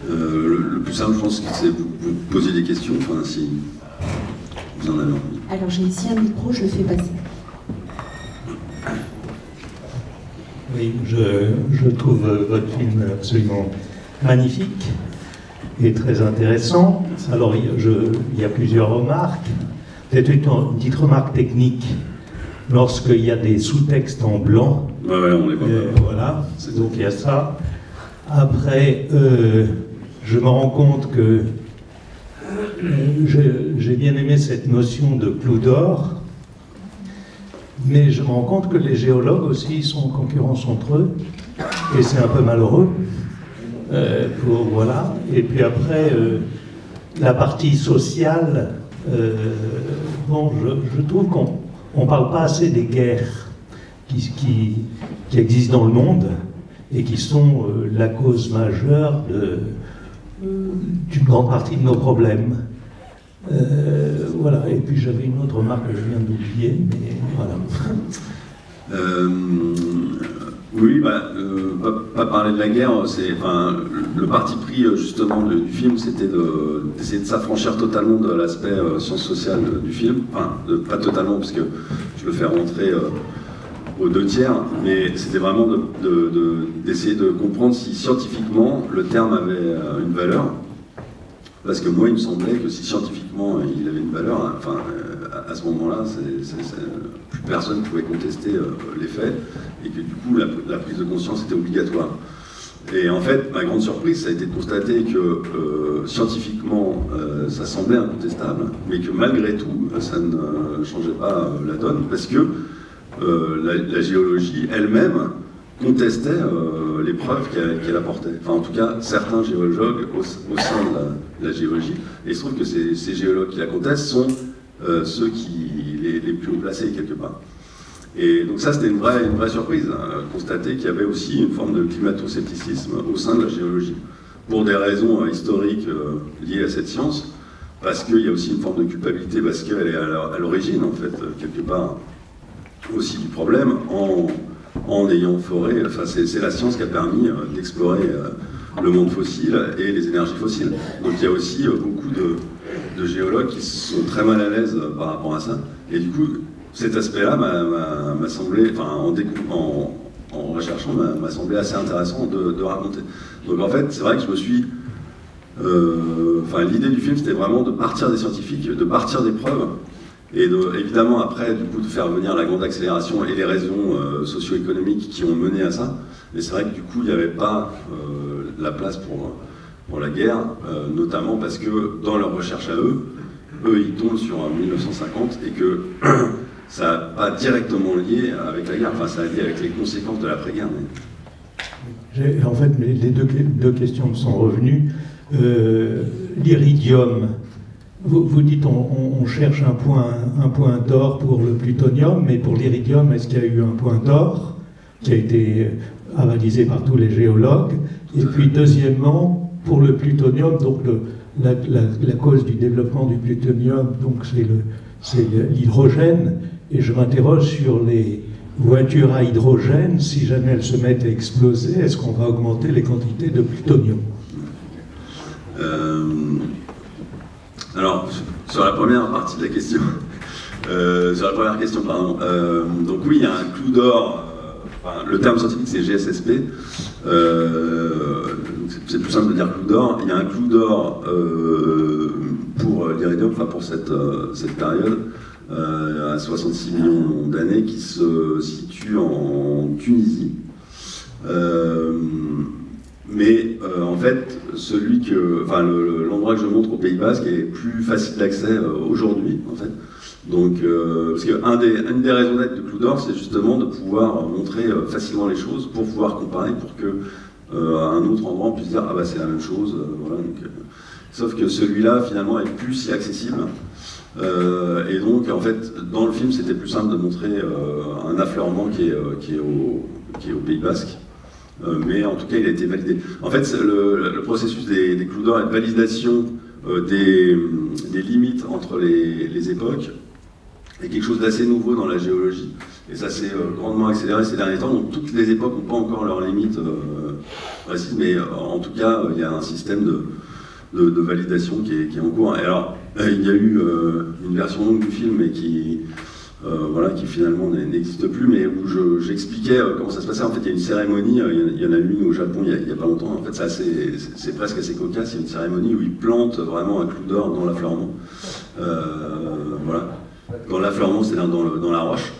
Le plus simple, je pense, c'est vous poser des questions, enfin, si vous en avez envie. Alors j'ai ici un micro, je le fais passer. Oui, je trouve votre film absolument magnifique et très intéressant. Alors, il y a plusieurs remarques. Peut-être une petite remarque technique. Lorsqu'il y a des sous-textes en blanc, Ouais, on les voit pas. voilà, donc il y a ça. Après, je me rends compte que j'ai bien aimé cette notion de clou d'or, mais je me rends compte que les géologues aussi sont en concurrence entre eux, et c'est un peu malheureux. Voilà. Et puis après, la partie sociale, bon, je trouve qu'on ne parle pas assez des guerres qui existent dans le monde et qui sont la cause majeure d'une grande partie de nos problèmes. Voilà. Et puis j'avais une autre remarque que je viens d'oublier, mais voilà. Oui, pas parler de la guerre, le parti pris justement du film, c'était d'essayer de s'affranchir totalement de l'aspect science sociale du film, enfin, pas totalement, parce que je le fais rentrer aux 2/3, mais c'était vraiment d'essayer de comprendre si scientifiquement le terme avait une valeur, parce que moi il me semblait que si scientifiquement il avait une valeur, hein, enfin, à ce moment-là, plus personne ne pouvait contester les faits, et que du coup la prise de conscience était obligatoire. Et en fait, ma grande surprise, ça a été de constater que scientifiquement, ça semblait incontestable, mais que malgré tout, ça ne changeait pas la donne, parce que la géologie elle-même contestait les preuves qu'elle apportait. Enfin, en tout cas, certains géologues au sein de la géologie, et il se trouve que ces géologues qui la contestent sont ceux les plus haut placés quelque part. Et donc ça, c'était une vraie surprise, hein, constater qu'il y avait aussi une forme de climato-scepticisme au sein de la géologie, pour des raisons historiques liées à cette science, parce qu'il y a aussi une forme de culpabilité, parce qu'elle est à l'origine, en fait, quelque part, aussi du problème, en ayant foré, enfin, c'est la science qui a permis d'explorer le monde fossile et les énergies fossiles. Donc il y a aussi beaucoup de géologues qui sont très mal à l'aise par rapport à ça. Et du coup, cet aspect-là m'a semblé, enfin, en recherchant, m'a semblé assez intéressant de raconter. Donc en fait, c'est vrai que je me suis... Enfin, l'idée du film, c'était vraiment de partir des scientifiques, de partir des preuves, et évidemment après, du coup, de faire venir la grande accélération et les raisons socio-économiques qui ont mené à ça. Mais c'est vrai que du coup, il n'y avait pas la place pour la guerre, notamment parce que dans leur recherche à eux, ils tombent sur 1950 et que ça n'a pas directement lié avec la guerre, enfin ça a lié avec les conséquences de l'après-guerre. Mais... En fait, les deux questions me sont revenues. L'iridium, vous dites on cherche un point d'or pour le plutonium, mais pour l'iridium, est-ce qu'il y a eu un point d'or qui a été avalisé par tous les géologues? Et puis deuxièmement, pour le plutonium, donc la cause du développement du plutonium, donc c'est l'hydrogène, et je m'interroge sur les voitures à hydrogène, si jamais elles se mettent à exploser, est-ce qu'on va augmenter les quantités de plutonium? Alors, sur la première partie de la question, pardon, donc oui, il y a un clou d'or, le terme scientifique c'est GSSP, c'est plus simple de dire clou d'or. Il y a un clou d'or pour l'iridium, enfin pour cette période, à 66 millions d'années, qui se situe en Tunisie. Mais en fait, l'endroit que je montre au Pays Basque est plus facile d'accès aujourd'hui, en fait. Donc, parce qu'une des raisons d'être de Clou d'Or, c'est justement de pouvoir montrer facilement les choses pour pouvoir comparer, pour que à un autre endroit on puisse dire ah bah c'est la même chose, voilà. Donc, sauf que celui-là finalement est plus si accessible. Et donc en fait dans le film c'était plus simple de montrer un affleurement qui est au Pays Basque. Mais en tout cas, il a été validé. En fait, le processus des clous d'or et de validation des limites entre les époques est quelque chose d'assez nouveau dans la géologie. Et ça s'est grandement accéléré ces derniers temps. Donc toutes les époques n'ont pas encore leurs limites précise, mais en tout cas, il y a un système de validation qui est en cours. Et alors, il y a eu une version longue du film, mais qui finalement n'existe plus, mais où j'expliquais comment ça se passait. En fait, il y a une cérémonie, il y en a eu une au Japon il y a pas longtemps. En fait, c'est presque assez cocasse. Il y a une cérémonie où ils plantent vraiment un clou d'or dans l'affleurement. Voilà. Dans l'affleurement, c'est dans la roche.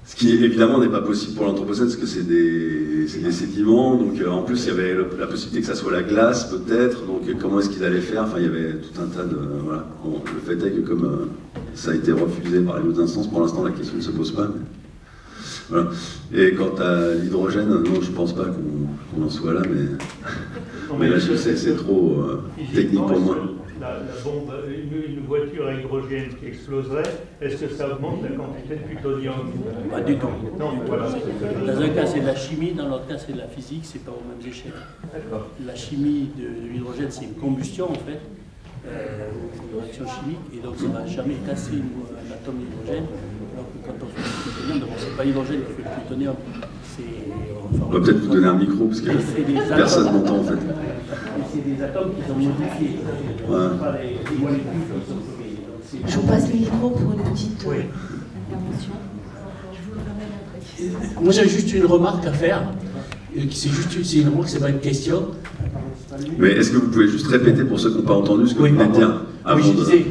Ce qui évidemment n'est pas possible pour l'Anthropocène parce que c'est des sédiments, donc en plus il y avait la possibilité que ça soit la glace peut-être, donc comment est-ce qu'ils allaient faire, enfin il y avait tout un tas de... Voilà. Bon, le fait est que comme ça a été refusé par les autres instances, pour l'instant la question ne se pose pas. Mais... Voilà. Et quant à l'hydrogène, non je pense pas qu'on en soit là, mais là je sais c'est trop technique pour moi. La bombe, une voiture à hydrogène qui exploserait, est-ce que ça augmente la quantité de plutonium? Pas du tout. Non, voilà. Dans un cas, c'est de la chimie, dans l'autre cas, c'est de la physique, c'est pas aux mêmes échelles. La chimie de l'hydrogène, c'est une combustion, en fait, une réaction chimique, et donc ça ne va jamais casser un atome d'hydrogène, alors que quand on fait du plutonium, d'abord, c'est pas l'hydrogène qui fait le plutonium, on va peut-être vous donner un micro, parce que personne n'entend, en fait. C'est des atomes qui sont modifiés. Ouais. Je vous passe le micro pour une petite intervention. Moi j'ai juste une remarque à faire. C'est une remarque, c'est pas une question. Mais est-ce que vous pouvez juste répéter pour ceux qui n'ont pas entendu ce que vous venez de dire? Oui, je disais,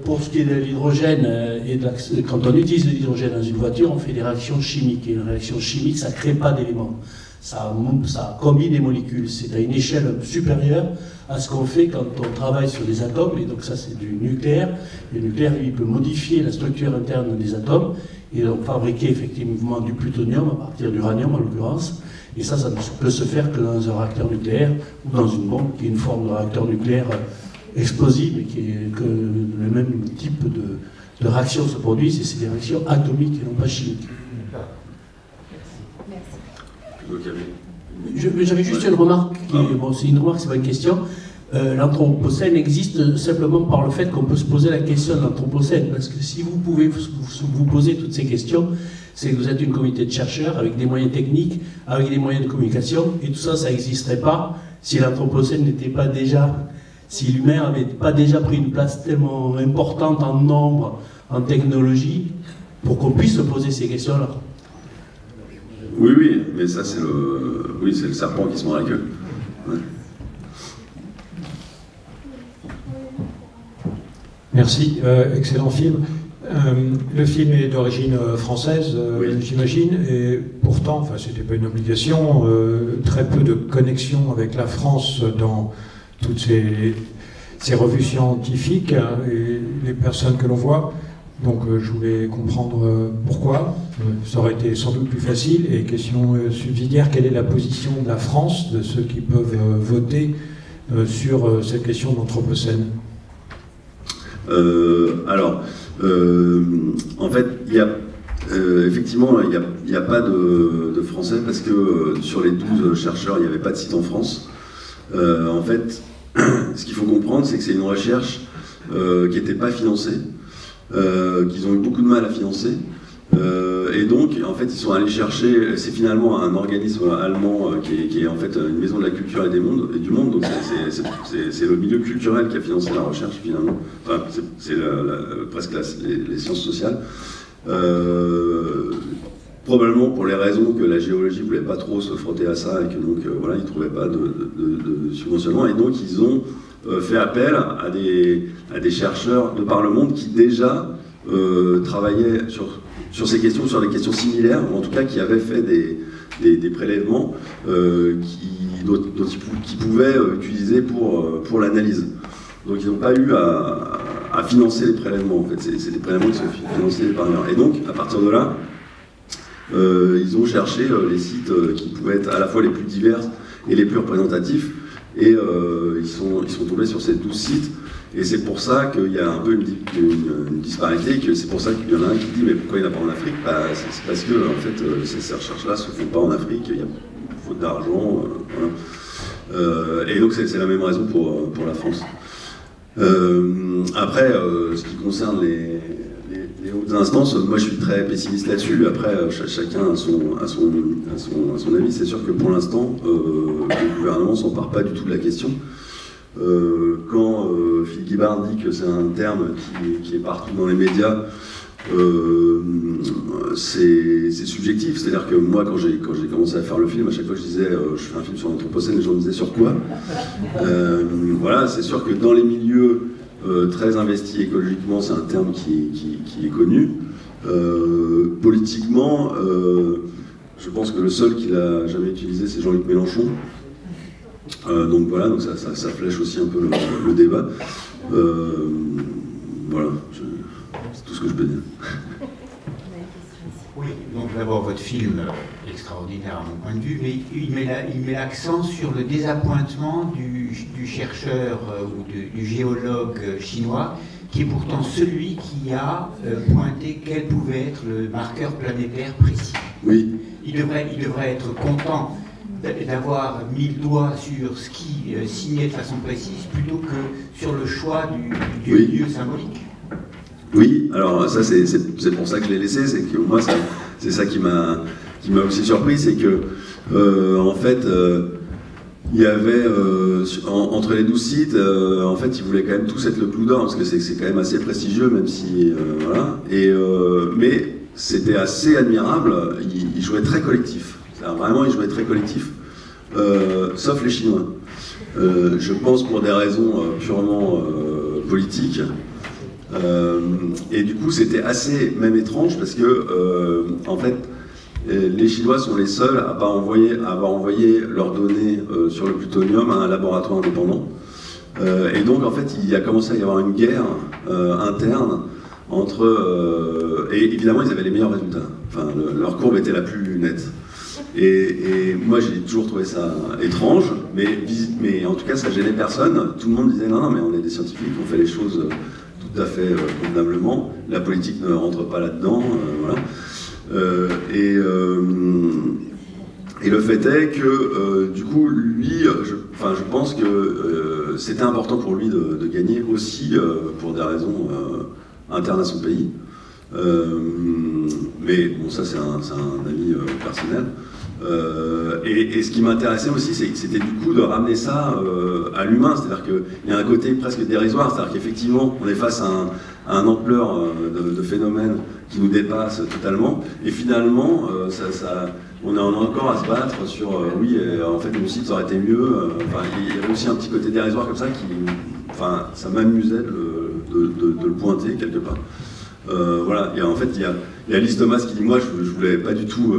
pour ce qui est de l'hydrogène, quand on utilise de l'hydrogène dans une voiture, on fait des réactions chimiques. Et une réaction chimique, ça ne crée pas d'éléments. Ça combine des molécules. C'est à une échelle supérieure à ce qu'on fait quand on travaille sur des atomes. Et donc ça, c'est du nucléaire. Le nucléaire, lui, peut modifier la structure interne des atomes et donc fabriquer effectivement du plutonium à partir d'uranium, en l'occurrence. Et ça ne peut se faire que dans un réacteur nucléaire ou dans une bombe qui est une forme de réacteur nucléaire explosif, mais que le même type de réaction se produisent, et c'est des réactions atomiques et non pas chimiques. J'avais juste une remarque, bon, c'est une remarque, c'est pas une question. L'Anthropocène existe simplement par le fait qu'on peut se poser la question de l'Anthropocène, parce que si vous pouvez vous poser toutes ces questions, c'est que vous êtes une communauté de chercheurs avec des moyens techniques, avec des moyens de communication, et tout ça, ça n'existerait pas si l'Anthropocène n'était pas déjà, si l'humain n'avait pas déjà pris une place tellement importante en nombre, en technologie, pour qu'on puisse se poser ces questions-là. Oui, mais ça c'est le serpent qui se mord la queue. Ouais. Merci, excellent film. Le film est d'origine française, oui. J'imagine, et pourtant, enfin, c'était pas une obligation, très peu de connexion avec la France dans toutes ces revues scientifiques et les personnes que l'on voit. Donc je voulais comprendre pourquoi. Ça aurait été sans doute plus facile. Et question subsidiaire, quelle est la position de la France, de ceux qui peuvent voter sur cette question d'Anthropocène? En fait, effectivement, il n'y a pas de français parce que sur les 12 chercheurs, il n'y avait pas de site en France. En fait, ce qu'il faut comprendre, c'est que c'est une recherche qui n'était pas financée, qu'ils ont eu beaucoup de mal à financer. Et donc, en fait, ils sont allés chercher, c'est finalement un organisme allemand qui est en fait une maison de la culture et du monde, donc c'est le milieu culturel qui a financé la recherche finalement, enfin, c'est presque les sciences sociales. Probablement pour les raisons que la géologie ne voulait pas trop se frotter à ça et que donc voilà, ils ne trouvaient pas de subventionnement, et donc ils ont fait appel à des chercheurs de par le monde qui déjà travaillaient sur ces questions, sur des questions similaires, ou en tout cas qui avaient fait des prélèvements qu'ils pouvaient utiliser pour l'analyse. Donc ils n'ont pas eu à financer les prélèvements, en fait, c'est des prélèvements qui sont financés par ailleurs. Et donc, à partir de là, ils ont cherché les sites qui pouvaient être à la fois les plus divers et les plus représentatifs, et ils sont tombés sur ces 12 sites. Et c'est pour ça qu'il y a un peu une disparité, que c'est pour ça qu'il y en a un qui dit mais pourquoi il n'y en a pas en Afrique? C'est parce que en fait, ces recherches-là ne se font pas en Afrique, il y a faute d'argent. Voilà. Et donc c'est la même raison pour la France. Après, ce qui concerne les hautes instances, moi je suis très pessimiste là-dessus. Après, chacun a son avis. C'est sûr que pour l'instant, le gouvernement ne s'empare pas du tout de la question. Quand Philippe Guibard dit que c'est un terme qui est partout dans les médias, c'est subjectif. C'est-à-dire que moi, quand j'ai commencé à faire le film, à chaque fois que je disais je fais un film sur l'Anthropocène, les gens me disaient sur quoi. Voilà, c'est sûr que dans les milieux très investis écologiquement, c'est un terme qui est connu. Politiquement, je pense que le seul qui l'a jamais utilisé, c'est Jean-Luc Mélenchon. Donc voilà, donc ça flèche aussi un peu le débat. Voilà, c'est tout ce que je peux dire. Oui, donc d'abord votre film extraordinaire à mon point de vue, mais il met l'accent sur le désappointement du chercheur ou du géologue chinois, qui est pourtant celui qui a pointé quel pouvait être le marqueur planétaire précis. Oui. Il devrait être content d'avoir mis le doigt sur ce qui signait de façon précise plutôt que sur le choix du lieu symbolique. Oui, alors ça c'est pour ça que je l'ai laissé, c'est que moi c'est ça qui m'a aussi surpris, c'est que en fait il y avait entre les 12 sites, en fait ils voulaient quand même tous être le clou d'or parce que c'est quand même assez prestigieux, même si voilà. Mais c'était assez admirable, ils jouaient très collectif. Vraiment, ils jouaient très collectif, sauf les Chinois. Je pense pour des raisons purement politiques. Et du coup, c'était assez même étrange parce que, en fait, les Chinois sont les seuls à avoir envoyé leurs données sur le plutonium à un laboratoire indépendant. Et donc, en fait, il a commencé à y avoir une guerre interne entre... et évidemment, ils avaient les meilleurs résultats. Enfin, leur courbe était la plus nette. Et moi j'ai toujours trouvé ça étrange, mais en tout cas ça gênait personne. Tout le monde disait non, mais on est des scientifiques, on fait les choses tout à fait convenablement. La politique ne rentre pas là-dedans, voilà. Et le fait est que du coup lui, je pense que c'était important pour lui de gagner aussi pour des raisons internes à son pays. Mais bon, ça c'est un avis personnel. Et ce qui m'intéressait aussi, c'était du coup de ramener ça à l'humain, c'est-à-dire qu'il y a un côté presque dérisoire, c'est-à-dire qu'effectivement on est face à une ampleur de phénomène qui nous dépasse totalement, et finalement on est encore à se battre sur oui, en fait le site ça aurait été mieux. Enfin, il y avait aussi un petit côté dérisoire comme ça ça m'amusait de le pointer quelque part. Voilà, et en fait il y a Lise Thomas qui dit moi je voulais pas du tout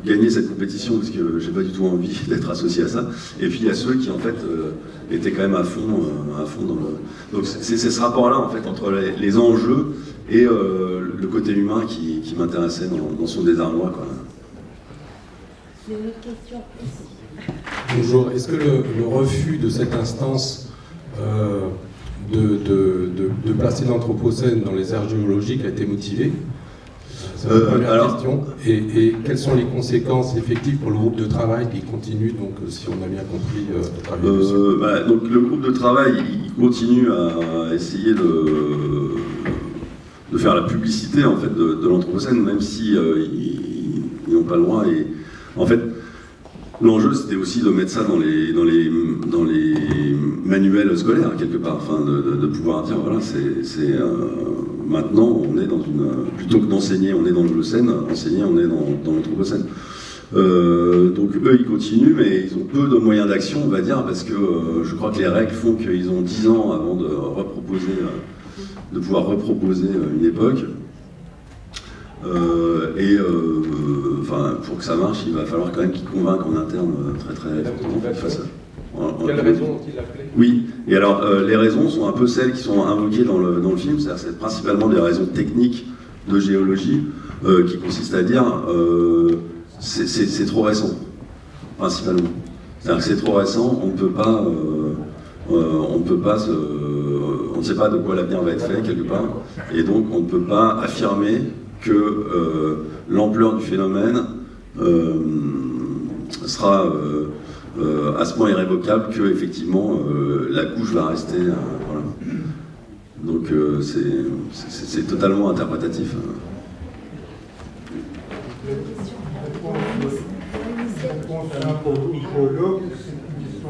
gagner cette compétition parce que j'ai pas du tout envie d'être associé à ça, et puis il y a ceux qui en fait étaient quand même à fond dans le... Donc c'est ce rapport là en fait entre les enjeux et le côté humain qui m'intéressait dans son désarroi, quoi. Une autre question ici. Bonjour, est-ce que le refus de cette instance de placer l'Anthropocène dans les aires géologiques a été motivé? C'est la première question. Et quelles sont les conséquences effectives pour le groupe de travail qui continue, donc, si on a bien compris, de travailler dessus? Donc le groupe de travail, il continue à essayer de faire la publicité en fait, de l'Anthropocène, même si ils n'ont pas le droit. Et en fait, l'enjeu, c'était aussi de mettre ça dans les manuels scolaires, quelque part, enfin, de pouvoir dire, voilà, maintenant, on est dans plutôt que d'enseigner, on est dans l'Holocène, enseigner, on est dans l'Anthropocène. Donc eux, ils continuent, mais ils ont peu de moyens d'action, on va dire, parce que je crois que les règles font qu'ils ont 10 ans avant de pouvoir reproposer une époque. Enfin, pour que ça marche, il va falloir quand même qu'ils convainquent en interne très fortement qu'ils fassent ça. Quelles raisons ont-ils appelé? Oui, et alors les raisons sont un peu celles qui sont invoquées dans le film, c'est principalement des raisons techniques de géologie qui consistent à dire c'est trop récent, principalement. C'est-à-dire que c'est trop récent, on ne sait pas de quoi l'avenir va être fait quelque part, et donc on ne peut pas affirmer que l'ampleur du phénomène sera à ce point irrévocable que effectivement la couche va rester. Voilà. Donc c'est totalement interprétatif.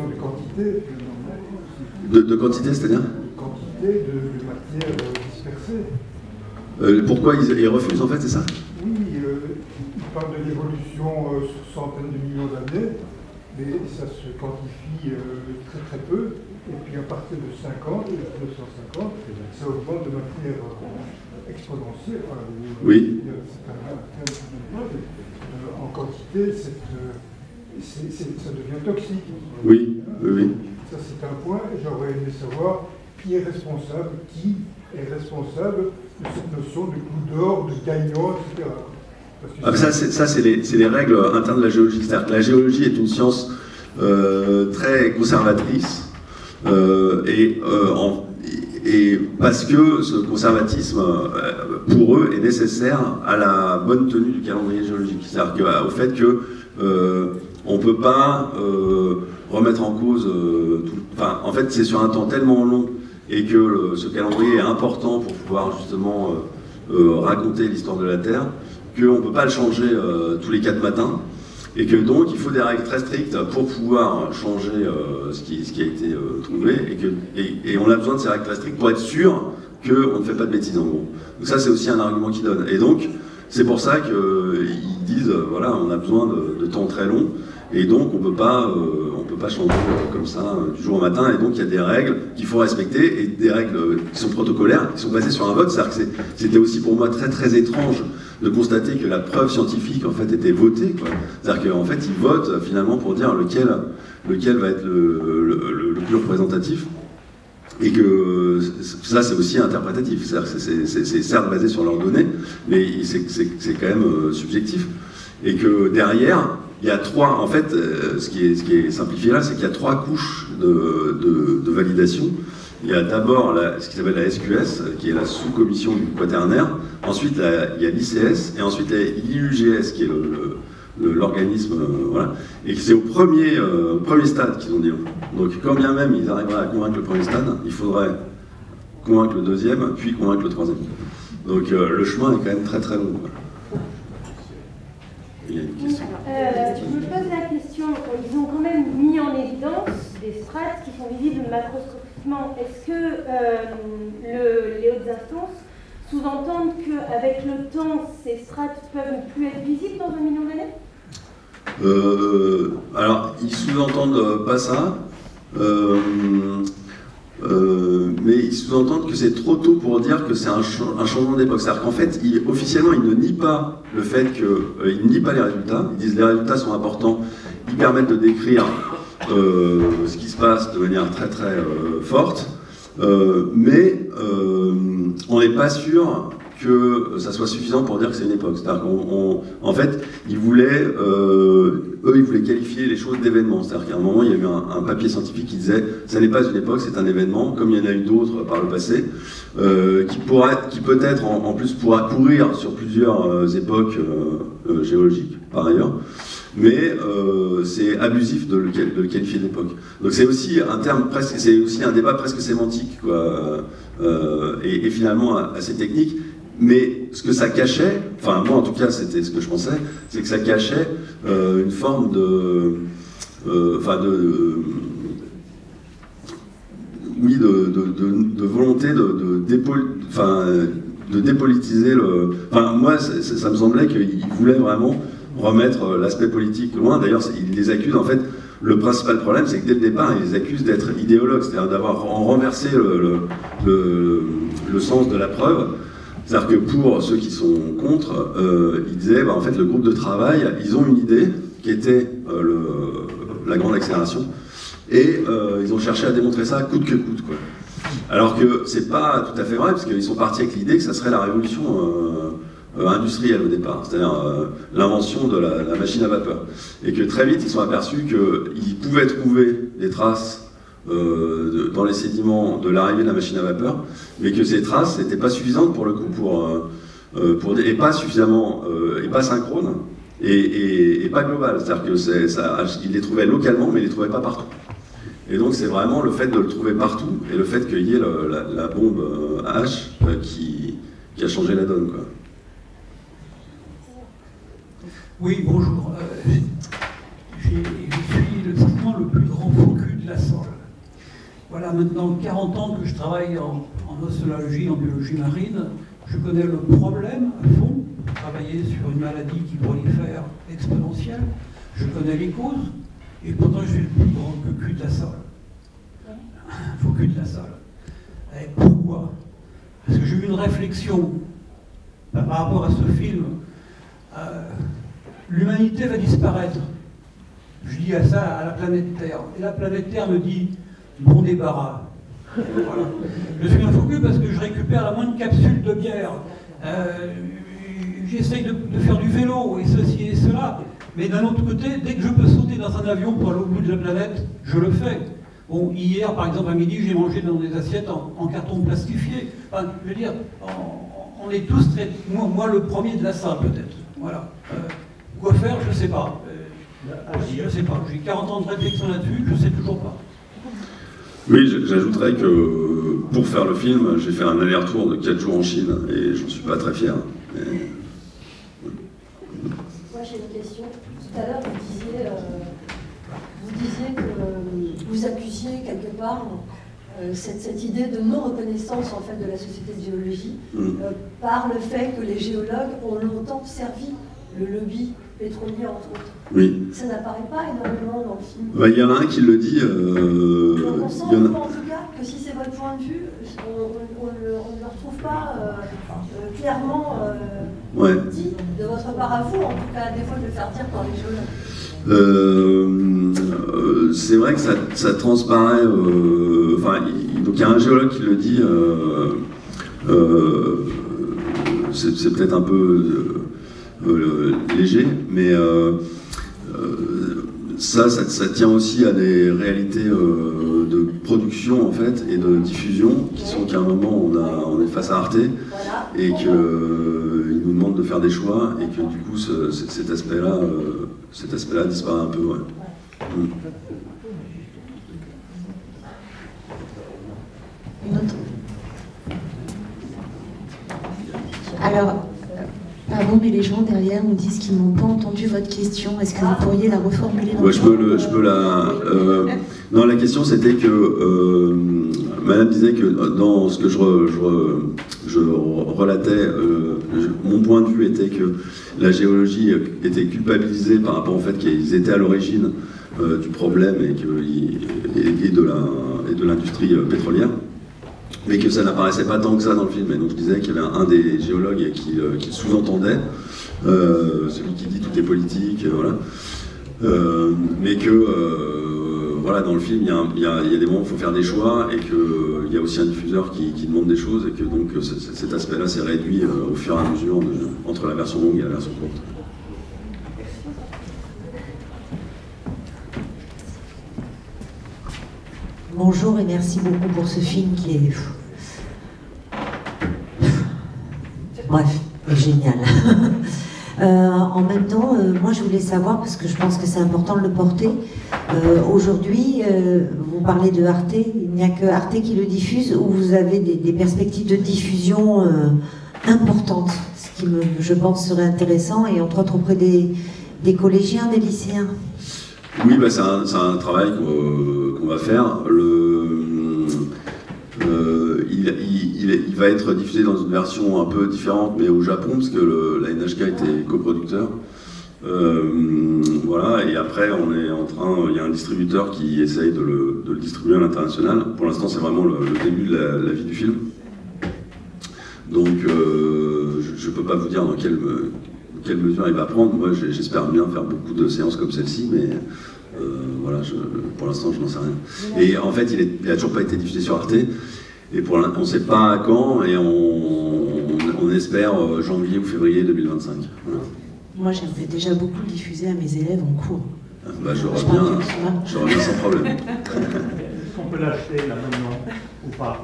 De quantité. De quantité, c'est-à-dire Quantité de matière dispersée. Pourquoi ils refusent, en fait, c'est ça? Oui, ils parlent de l'évolution sur centaines de millions d'années, mais ça se quantifie très très peu. Et puis à partir de 50, 1950, ça augmente de manière exponentielle. Enfin, oui. En quantité, ça devient toxique. Oui, oui, oui. Ça, c'est un point. J'aurais aimé savoir qui est responsable de cette notion de coup d'or, de gagnant, etc. Ça, c'est les règles internes de la géologie. C'est-à-dire que la géologie est une science très conservatrice, et parce que ce conservatisme, pour eux, est nécessaire à la bonne tenue du calendrier géologique. C'est-à-dire au fait que on ne peut pas remettre en cause enfin, en fait, c'est sur un temps tellement long et que ce calendrier est important pour pouvoir justement raconter l'histoire de la Terre, qu'on ne peut pas le changer tous les 4 matins, et que donc il faut des règles très strictes pour pouvoir changer ce qui a été trouvé, et on a besoin de ces règles très strictes pour être sûr qu'on ne fait pas de bêtises, en gros. Donc ça, c'est aussi un argument qu'ils donnent. Et donc, c'est pour ça qu'ils disent, voilà, on a besoin de temps très long, et donc on peut pas changer comme ça du jour au matin, et donc il y a des règles qu'il faut respecter, et des règles qui sont protocolaires, qui sont basées sur un vote. C'est-à-dire que c'était aussi pour moi très très étrange de constater que la preuve scientifique en fait était votée, quoi. C'est-à-dire qu'en fait ils votent finalement pour dire lequel va être le plus représentatif, et que ça c'est aussi interprétatif. C'est-à-dire que c'est certes basé sur leurs données, mais c'est quand même subjectif, et que derrière il y a 3, en fait, ce qui est simplifié là, c'est qu'il y a 3 couches de validation. Il y a d'abord ce qui s'appelle la SQS, qui est la sous-commission du quaternaire. Ensuite, il y a l'ICS, et ensuite l'IUGS, qui est l'organisme, voilà. Et c'est au premier stade qu'ils ont dit. Donc, quand bien même ils arriveraient à convaincre le premier stade, il faudrait convaincre le deuxième, puis convaincre le troisième. Donc, le chemin est quand même très très long, quoi. Il y a une question. Je me pose la question, ils ont quand même mis en évidence des strates qui sont visibles macroscopiquement. Est-ce que les hautes instances sous-entendent qu'avec le temps, ces strates peuvent ne plus être visibles dans 1 million d'années? Alors, ils sous-entendent pas ça. Mais ils sous-entendent que c'est trop tôt pour dire que c'est un changement d'époque. C'est-à-dire qu'en fait, officiellement, ils ne nient pas le fait ils ne nient pas les résultats. Ils disent que les résultats sont importants, ils permettent de décrire ce qui se passe de manière très très forte, mais on n'est pas sûr que ça soit suffisant pour dire que c'est une époque. C'est-à-dire qu'en fait, ils voulaient qualifier les choses d'événements. C'est-à-dire qu'à un moment, il y a eu un papier scientifique qui disait « ça n'est pas une époque, c'est un événement », comme il y en a eu d'autres par le passé, qui peut-être en plus pourra courir sur plusieurs époques géologiques, par ailleurs, mais c'est abusif de le qualifier d'époque. Donc c'est aussi un terme presque, c'est aussi un débat presque sémantique, quoi, et finalement assez technique. Mais ce que ça cachait, enfin moi en tout cas c'était ce que je pensais, c'est que ça cachait une forme de volonté de dépolitiser le. Enfin moi ça me semblait qu'ils voulaient vraiment remettre l'aspect politique loin. D'ailleurs ils les accusent en fait. Le principal problème, c'est que dès le départ, ils les accusent d'être idéologues, c'est-à-dire d'avoir renversé le sens de la preuve. C'est-à-dire que pour ceux qui sont contre, ils disaient, en fait, le groupe de travail, ils ont une idée qui était la grande accélération, et ils ont cherché à démontrer ça coûte que coûte, quoi. Alors que c'est pas tout à fait vrai, parce qu'ils sont partis avec l'idée que ça serait la révolution industrielle au départ, c'est-à-dire l'invention de la machine à vapeur. Et que très vite, ils sont aperçus qu'ils pouvaient trouver des traces dans les sédiments de l'arrivée de la machine à vapeur, mais que ces traces n'étaient pas suffisantes pour le coup, et pas suffisamment, et pas synchrones, et pas globales. C'est-à-dire qu'ils les trouvaient localement, mais ils les trouvaient pas partout. Et donc c'est vraiment le fait de le trouver partout, et le fait qu'il y ait la bombe H qui a changé la donne, quoi. Oui, bonjour. Je suis certainement le plus grand faux cul de la salle. Voilà maintenant 40 ans que je travaille en océanologie, en biologie marine. Je connais le problème à fond, travailler sur une maladie qui prolifère exponentielle. Je connais les causes, et pourtant je suis le plus grand cul de la salle. Faux cul de la salle. Et pourquoi? Parce que j'ai eu une réflexion par rapport à ce film. L'humanité va disparaître. Je dis à ça à la planète Terre. Et la planète Terre me dit, bon débarras. Voilà. Je suis un faux cul parce que je récupère la moindre capsule de bière. J'essaye de faire du vélo et ceci et cela. Mais d'un autre côté, dès que je peux sauter dans un avion pour aller au bout de la planète, je le fais. Bon, hier, par exemple, à midi, j'ai mangé dans des assiettes en carton plastifié. Enfin, je veux dire, on est tous très... Moi, le premier de la salle, peut-être. Voilà. Quoi faire, je ne sais pas. Je ne sais pas. J'ai 40 ans de réflexion là-dessus, je ne sais toujours pas. Oui, j'ajouterais que pour faire le film, j'ai fait un aller-retour de 4 jours en Chine et j'en suis pas très fier. Mais... Moi j'ai une question. Tout à l'heure vous disiez que vous accusiez quelque part cette idée de non-reconnaissance en fait de la société de géologie par le fait que les géologues ont longtemps servi le lobby pétrolier entre autres. Oui. Ça n'apparaît pas énormément dans le film. Il y en a un qui le dit. Donc on sent en tout cas que si c'est votre point de vue, on ne le retrouve pas clairement dit de votre part à vous, en tout cas à défaut de le faire dire par les géologues. C'est vrai que ça transparaît. Donc il y a un géologue qui le dit. C'est peut-être un peu léger, mais ça tient aussi à des réalités de production en fait et de diffusion qui sont qu'à un moment on est face à Arte et qu'ils nous demandent de faire des choix et que du coup cet aspect-là disparaît un peu. Ouais. Une autre. Alors, pardon, mais les gens derrière nous disent qu'ils n'ont pas entendu votre question. Est-ce que vous pourriez la reformuler dans je peux la... Non, la question c'était que Madame disait que dans ce que je relatais, mon point de vue était que la géologie était culpabilisée par rapport au fait qu'ils étaient à l'origine du problème et de l'industrie pétrolière. Mais que ça n'apparaissait pas tant que ça dans le film. Et donc je disais qu'il y avait un des géologues qui sous-entendait, celui qui dit tout est politique, voilà. Mais que voilà, dans le film, il y a des moments où il faut faire des choix et qu'il y a aussi un diffuseur qui demande des choses et que donc cet aspect-là s'est réduit au fur et à mesure entre la version longue et la version courte. Bonjour et merci beaucoup pour ce film qui est... Bref, génial. En même temps, moi je voulais savoir, parce que je pense que c'est important de le porter, aujourd'hui, vous parlez de Arte, il n'y a que Arte qui le diffuse, ou vous avez des perspectives de diffusion importantes, ce qui, je pense, serait intéressant, et entre autres auprès des collégiens, des lycéens. Oui, c'est un travail qu'on va faire. Il va être diffusé dans une version un peu différente, mais au Japon, parce que la NHK était coproducteur. Voilà, et après, il y a un distributeur qui essaye de le distribuer à l'international. Pour l'instant, c'est vraiment le début de la vie du film. Donc, je ne peux pas vous dire dans quelle mesure il va prendre. Moi, j'espère bien faire beaucoup de séances comme celle-ci, mais voilà, pour l'instant, je n'en sais rien. Et en fait, il n'a toujours pas été diffusé sur Arte, et on ne sait pas quand, et on espère janvier ou février 2025. Voilà. Moi, j'aimerais déjà beaucoup le diffuser à mes élèves en cours. J'aurais bien sans problème. Est-ce qu'on peut l'acheter là maintenant ou pas?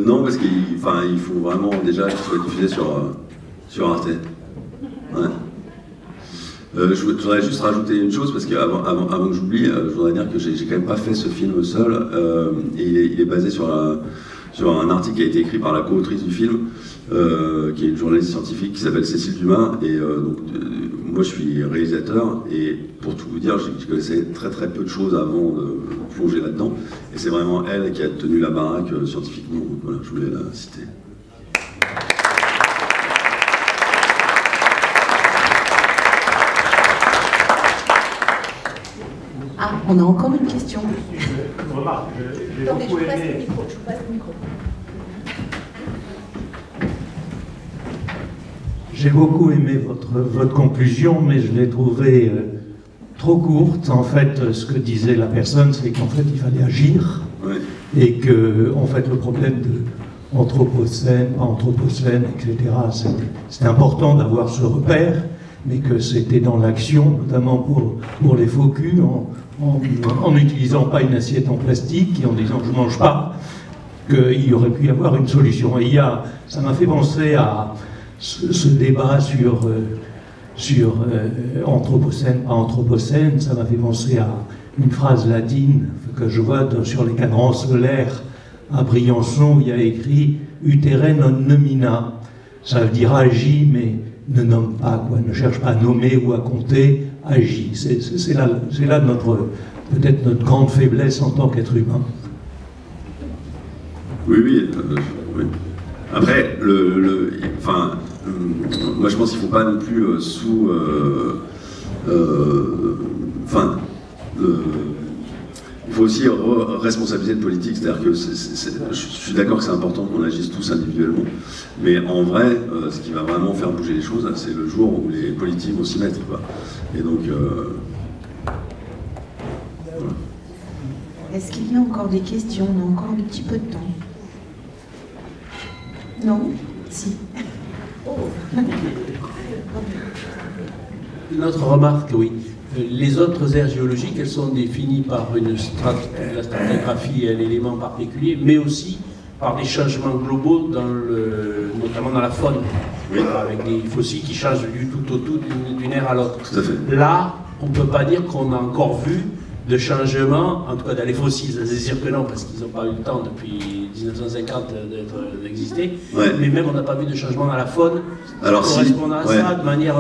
Non, parce qu'il faut vraiment déjà qu'il soit diffusé sur Arte. Ouais. Je voudrais juste rajouter une chose, parce qu'avant que j'oublie, je voudrais dire que j'ai quand même pas fait ce film seul, et il est basé sur un article qui a été écrit par la co-autrice du film, qui est une journaliste scientifique qui s'appelle Cécile Dumas, et donc moi je suis réalisateur, et pour tout vous dire, je connaissais très peu de choses avant de plonger là-dedans, et c'est vraiment elle qui a tenu la baraque scientifiquement, donc voilà, je voulais la citer. Ah, on a encore une question. Une remarque, j'ai beaucoup aimé. Je passe le micro. J'ai beaucoup aimé votre conclusion, mais je l'ai trouvée trop courte. En fait, ce que disait la personne, c'est qu'en fait, il fallait agir. Ouais. Et que, en fait, le problème de anthropocène, pas anthropocène, etc., c'était important d'avoir ce repère, mais que c'était dans l'action, notamment pour les faux culs, en n'utilisant pas une assiette en plastique et en disant je ne mange pas, qu'il y aurait pu y avoir une solution. Et ça m'a fait penser à ce débat sur anthropocène, pas anthropocène. Ça m'a fait penser à une phrase latine que je vois sur les cadrans solaires à Briançon, où il y a écrit « utere non nomina ». Ça veut dire « agis », mais ne nomme pas, quoi, ne cherche pas à nommer ou à compter, agit. C'est là peut-être notre grande faiblesse en tant qu'être humain. Oui. Après, moi je pense qu'il ne faut pas non plus il faut aussi responsabiliser le politique, c'est-à-dire que je suis d'accord que c'est important qu'on agisse tous individuellement, mais en vrai, ce qui va vraiment faire bouger les choses, c'est le jour où les politiques vont s'y mettre, quoi. Et donc... voilà. Est-ce qu'il y a encore des questions? On a encore un petit peu de temps. Non? Si. Une autre remarque, oui. Les autres aires géologiques, elles sont définies par la stratigraphie et l'élément particulier, mais aussi par des changements globaux, notamment dans la faune, avec des fossiles qui changent du tout au tout d'une ère à l'autre. Là, on ne peut pas dire qu'on a encore vu de changement, en tout cas dans les fossiles, c'est sûr que non, parce qu'ils n'ont pas eu le temps depuis 1950 d'exister, mais même on n'a pas vu de changement dans la faune correspondant à ça de manière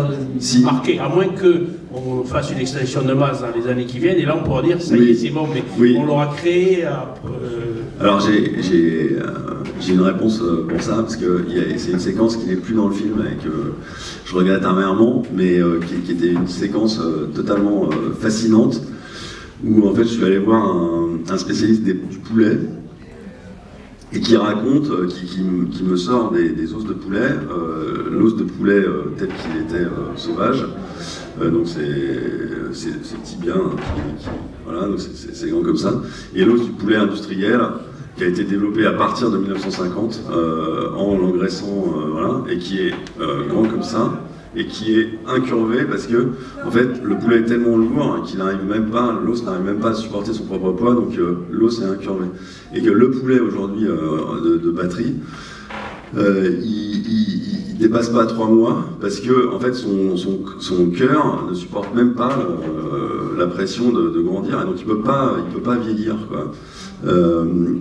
marquée, à moins qu'on fasse une extinction de masse dans les années qui viennent, et là on pourra dire, ça y est, c'est bon, mais on l'aura créé... Alors j'ai une réponse pour ça, parce que c'est une séquence qui n'est plus dans le film, et que je regrette amèrement, mais qui était une séquence totalement fascinante, où en fait je suis allé voir un spécialiste du poulet, et qui raconte, qui me sort des os de poulet, l'os de poulet tel qu'il était sauvage, donc c'est petit bien, voilà, donc c'est grand comme ça, et l'os du poulet industriel, qui a été développé à partir de 1950, en l'engraissant, voilà, et qui est grand comme ça, et qui est incurvé parce que, en fait, le poulet est tellement lourd qu'il n'arrive même pas, l'os n'arrive même pas à supporter son propre poids, donc l'os est incurvé. Et que le poulet aujourd'hui de batterie, il dépasse pas 3 mois parce que, en fait, son cœur ne supporte même pas la pression de grandir, et donc il peut pas vieillir, quoi.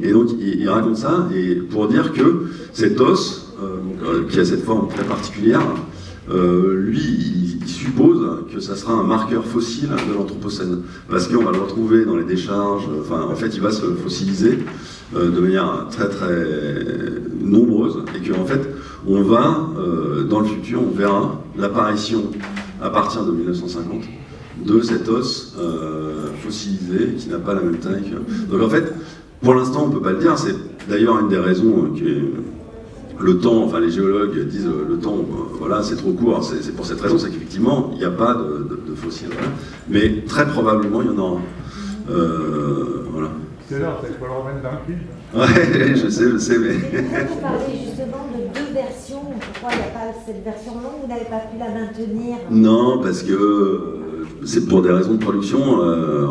Et donc il raconte ça, et pour dire que cet os, qui a cette forme très particulière, lui, il suppose que ça sera un marqueur fossile de l'Anthropocène, parce qu'on va le retrouver dans les décharges, enfin, en fait, il va se fossiliser de manière très nombreuse, et qu'en fait, on va, dans le futur, on verra l'apparition, à partir de 1950, de cet os fossilisé, qui n'a pas la même taille que... Donc en fait, pour l'instant, on ne peut pas le dire, c'est d'ailleurs une des raisons qui est... Le temps, enfin les géologues disent le temps, voilà, c'est trop court, c'est pour cette raison, c'est qu'effectivement, il n'y a pas de fossiles, voilà. Mais très probablement, il y en aura. Voilà. C'est là, il faut le remettre dans le film. Ouais, je sais, mais... Vous parlez justement de 2 versions, pourquoi il n'y a pas cette version longue, vous n'avez pas pu la maintenir? Non, parce que c'est pour des raisons de production,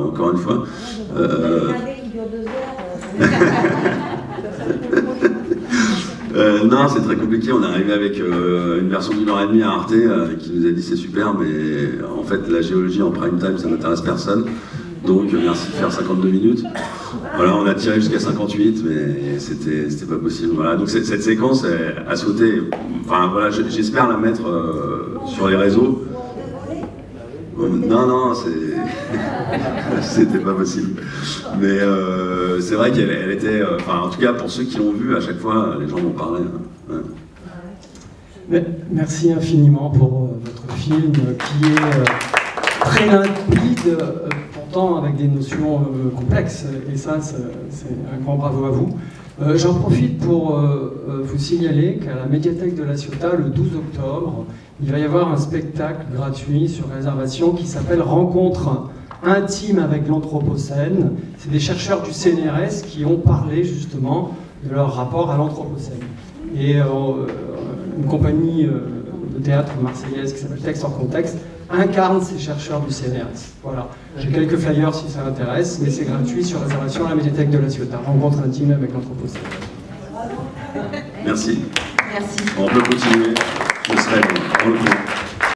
encore une fois. Vous avez regardé qui dure 2 heures. Non, c'est très compliqué. On est arrivé avec une version d'une heure et demie à Arte qui nous a dit c'est super, mais en fait la géologie en prime time ça n'intéresse personne. Donc merci de faire 52 minutes. Voilà, on a tiré jusqu'à 58, mais c'était pas possible. Voilà, donc cette séquence a sauté. Enfin voilà, j'espère la mettre sur les réseaux. Non, c'était pas possible. Mais c'est vrai qu'elle était. Enfin, en tout cas, pour ceux qui l'ont vu, à chaque fois, les gens m'en parlaient. Ouais. Merci infiniment pour votre film qui est très limpide, pourtant avec des notions complexes. Et ça, c'est un grand bravo à vous. J'en profite pour vous signaler qu'à la médiathèque de La Ciotat, le 12 octobre, il va y avoir un spectacle gratuit sur réservation qui s'appelle Rencontre intime avec l'Anthropocène. C'est des chercheurs du CNRS qui ont parlé justement de leur rapport à l'Anthropocène. Et une compagnie de théâtre marseillaise qui s'appelle Texte hors contexte incarne ces chercheurs du CNRS. Voilà. J'ai quelques flyers si ça intéresse, mais c'est gratuit sur réservation à la médiathèque de La Ciotat. Rencontre intime avec l'Anthropocène. Merci. Merci. On peut continuer. Je serai dans le coup.